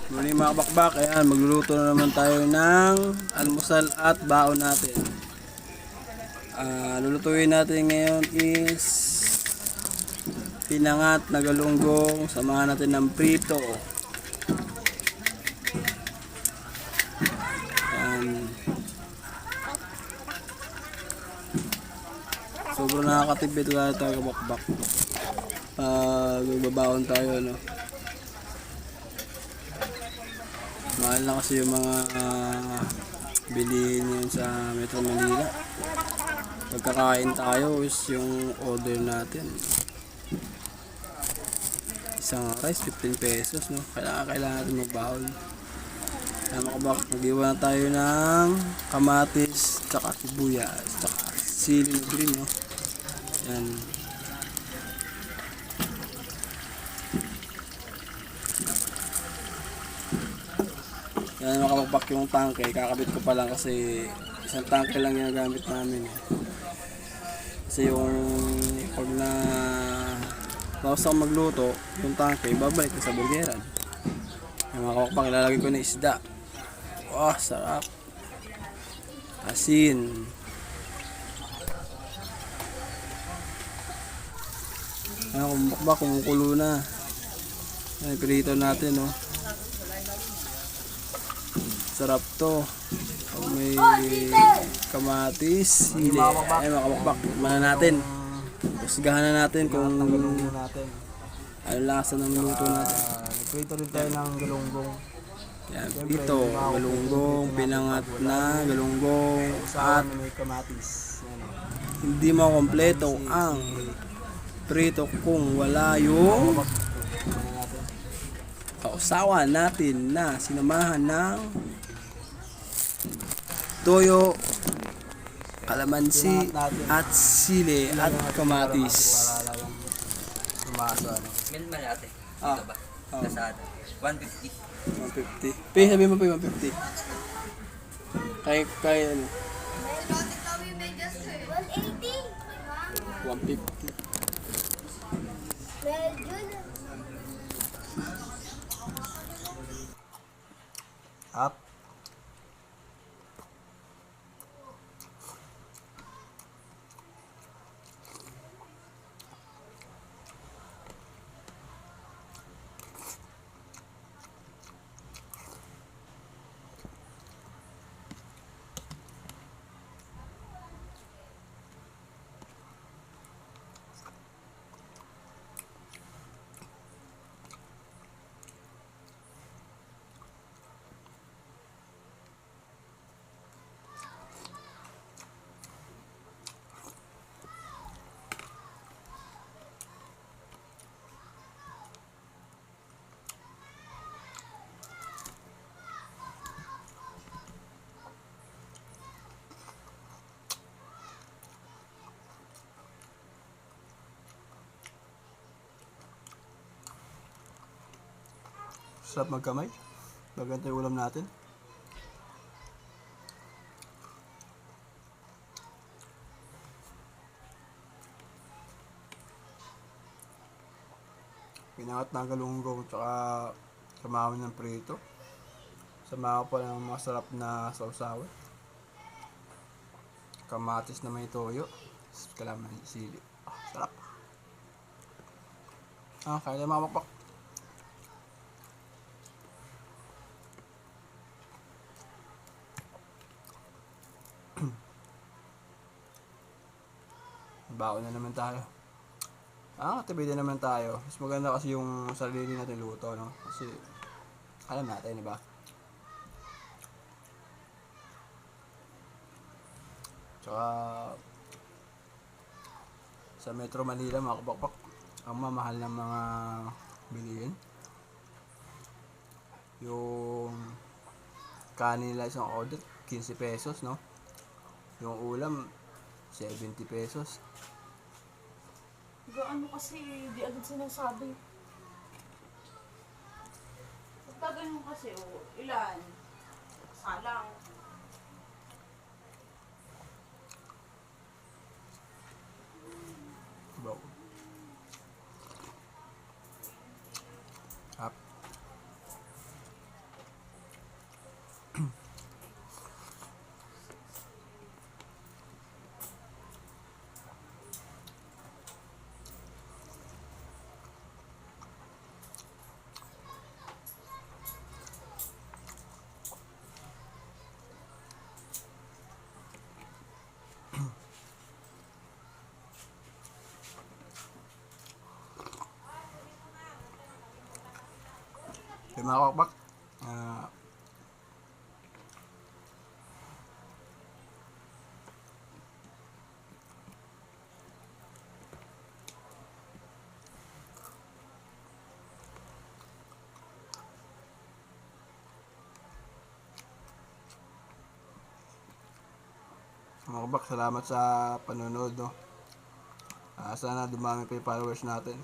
Muli mga bakbak, ayan, magluluto na naman tayo ng almusal at baon natin. Lulutuin natin ngayon is pinangat na galunggong, samahan natin ng prito. Ayan. Sobrang nakakatipid tayo kabakbak pag magbabaon tayo, no? Mahal na kasi yung mga bilihin yun sa Metro Manila. Pagkakain tayo is yung order natin. Isang rice, 15 pesos, no? Kailangan natin magbaon. Tama ka ba? Mag-iwan na tayo ng kamatis, tsaka sibuyas, tsaka sili na green, no? Yan. Yan makapagpak yung tangke, kakabit ko pa lang kasi isang tangke lang yung gamit namin. Kasi yung pag na tapos ako magluto, yung tangke, babalik ko sa burgeran. Yan makapagpak, ilalagay ko na isda. Wow, sarap. Asin. Yan, kumakbak, kumukulo na. Yan, pirito natin, no? Sarap to. May kamatis, hindi. Ay, makabakbak. Mana natin. Pusgahan na natin kung ano lasa ng luto natin. Prito rin tayo ng galunggong. Yan, ito, galunggong, pinangat na galunggong, at May kamatis. hindi mo kompleto ang prito kung wala yung kausawan natin na sinamahan ng toyo, kalamansi, at sili, at kamatis. Sumasa, ano? Ganun ba natin? Ah, Dito ba? oh. Nasaan? 150. 150. Pe, sabihin mo pa yung 150. Kay ano? 150. Up. Sarap magkamay. Bagante yung ulam natin. Pinangat na galunggong tsaka kamahon ng prito. Samahan ko pa ng masarap na sausawan. Kamatis na may toyo. Kalaman sili. Sarap. Kaya na makapakpak. Baon na naman tayo. Katibid na naman tayo. Mas maganda kasi yung sarili natin luto, no? Kasi alam natin, diba? Tsaka sa Metro Manila, mga kabakbak, ang mamahal ng mga bilihin. Yung kanin nila isang order, 15 pesos, no? Yung ulam, 70 pesos. Gaano kasi, di agad sinasabi. Pagtagal mo kasi, ilan? Salang. Wow. Up. Okay, mga kakbak. Ah, mga kakbak, salamat sa panonood, no. Sana dumami pa yung followers natin.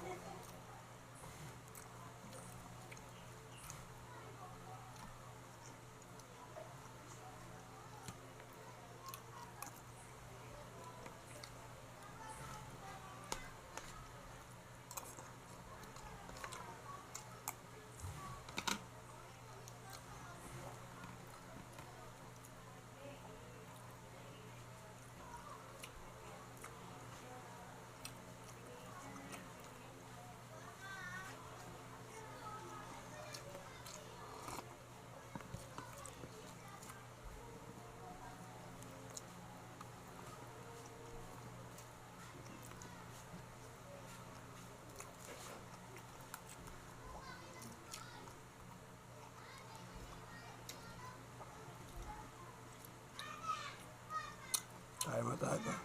Kaya mo tayo ba?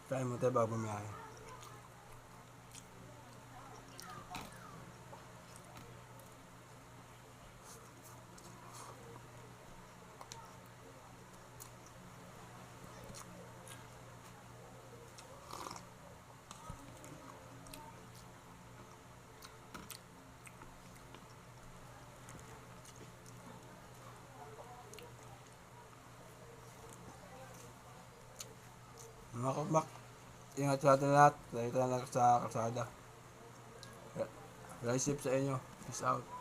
Kaya mo tayo bago bumiyahe. Mga kakbak, ingat sa atin lahat. Dahil tayo lang sa kalsada. Ride safe sa inyo. Peace out.